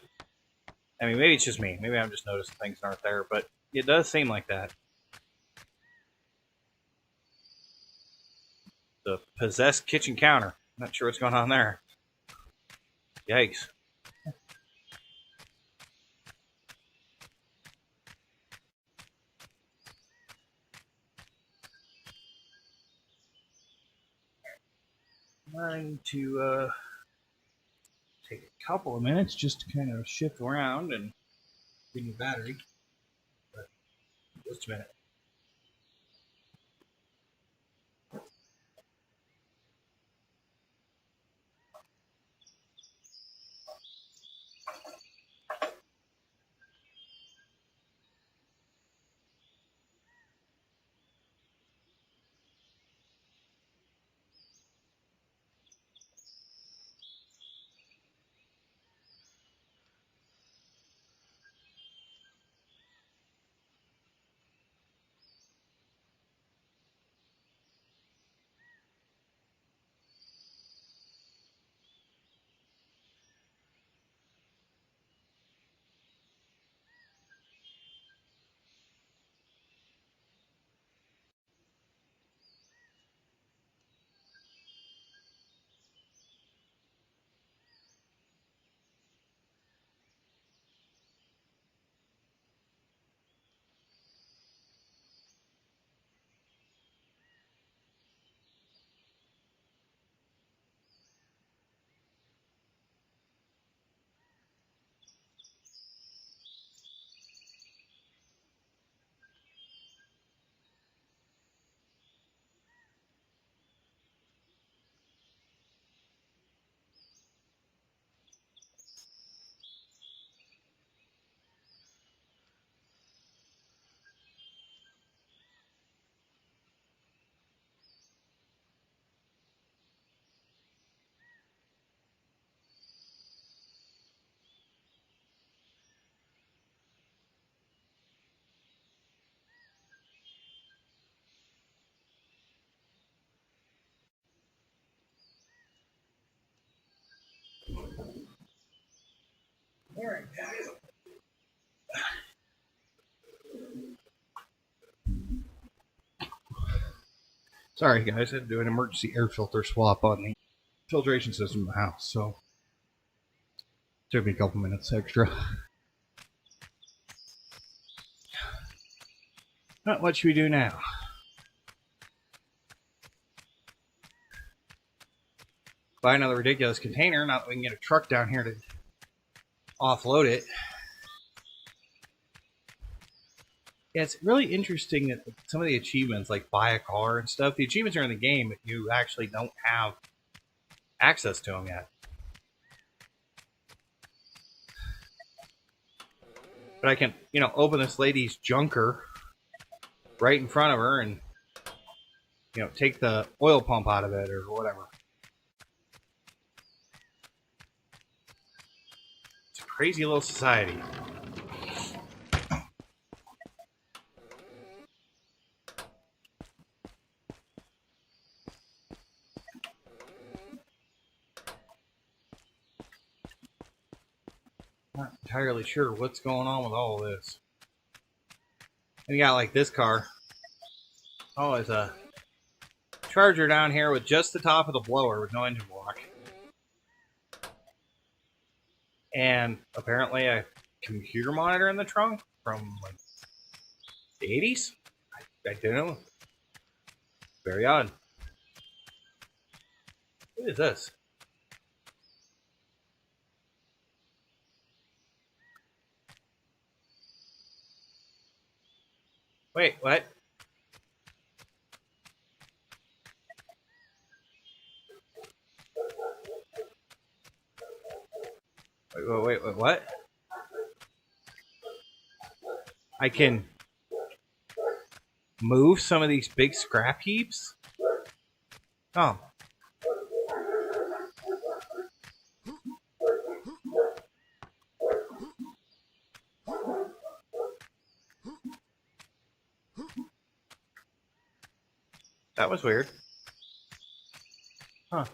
I mean, maybe it's just me. Maybe I'm just noticing things aren't there, but it does seem like that. The possessed kitchen counter. Not sure what's going on there. Yikes. I'm going to take a couple of minutes just to kind of shift around and get new battery. But just a minute. All right, guys. Sorry, guys. I had to do an emergency air filter swap on the filtration system in the house, so it took me a couple minutes extra. What should we do now? Buy another ridiculous container. Not that we can get a truck down here to offload it. Yeah, it's really interesting that some of the achievements, like buy a car and stuff, the achievements are in the game, but you actually don't have access to them yet. But I can, open this lady's junker right in front of her and, take the oil pump out of it or whatever. It's a crazy little society. Not entirely sure what's going on with all of this. And you got like this car. Oh, it's a Charger down here with just the top of the blower with no engine block. And apparently a computer monitor in the trunk from like the 80s? I don't know. Very odd. What is this? Wait, what? Wait, what? I can move some of these big scrap heaps? Oh. That was weird. Huh.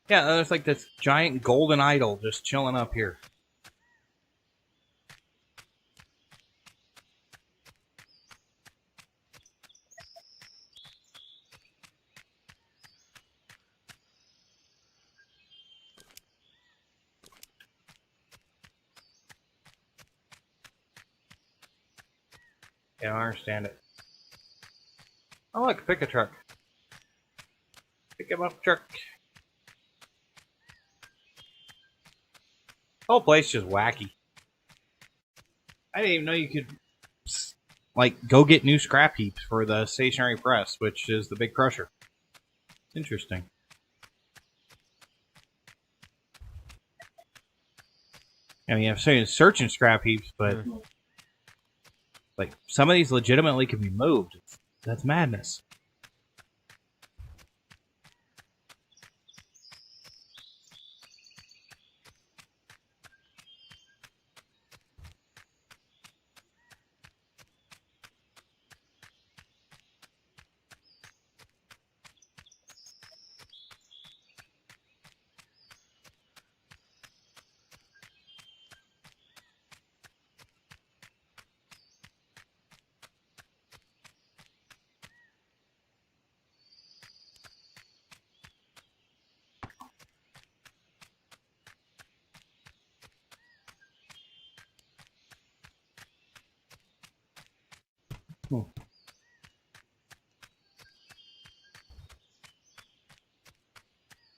Yeah, there's like this giant golden idol just chilling up here. Yeah, I understand it. Oh look, pick a truck. Pick him up, truck. The whole place is wacky. I didn't even know you could, like, go get new scrap heaps for the stationary press, which is the big crusher. It's interesting. I mean, I'm saying searching scrap heaps, but like some of these legitimately can be moved. That's madness.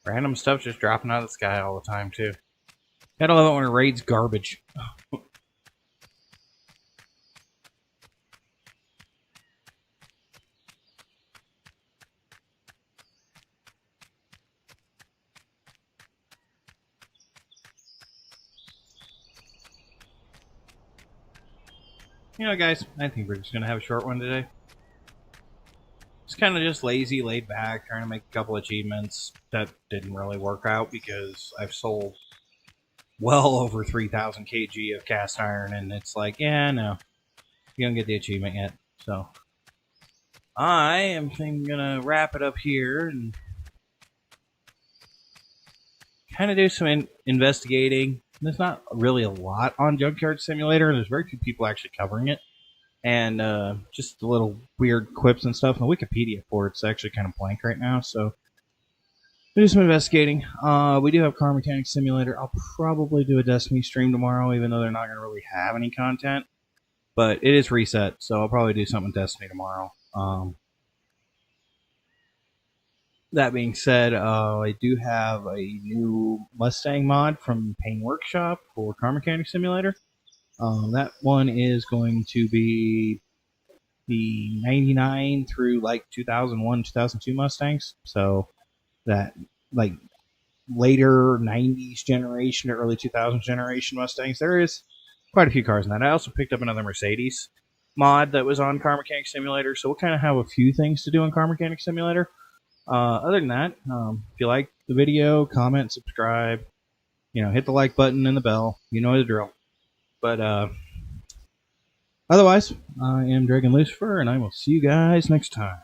Random stuff just dropping out of the sky all the time, too. Gotta love it when it rains garbage. You know, guys, I think we're just gonna have a short one today. It's kind of just lazy, laid back, trying to make a couple achievements. That didn't really work out because I've sold well over 3,000 kg of cast iron, and it's like, yeah, no, you don't get the achievement yet. So I am gonna wrap it up here and kind of do some investigating. There's not really a lot on Junkyard Simulator. There's very few people actually covering it. And just the little weird quips and stuff. And the Wikipedia for it's actually kind of blank right now, so we'll do some investigating. We do have Car Mechanic Simulator. I'll probably do a Destiny stream tomorrow, even though they're not going to really have any content. But it is reset, so I'll probably do something with Destiny tomorrow. That being said, I do have a new Mustang mod from Pain Workshop for Car Mechanic Simulator. That one is going to be the 99 through like 2001, 2002 Mustangs. So that like later 90s generation or early 2000s generation Mustangs. There is quite a few cars in that. I also picked up another Mercedes mod that was on Car Mechanic Simulator. So we'll kind of have a few things to do on Car Mechanic Simulator. Other than that, if you like the video, comment, subscribe, hit the like button and the bell. You know the drill. But otherwise, I am Dragon Lucifer, and I will see you guys next time.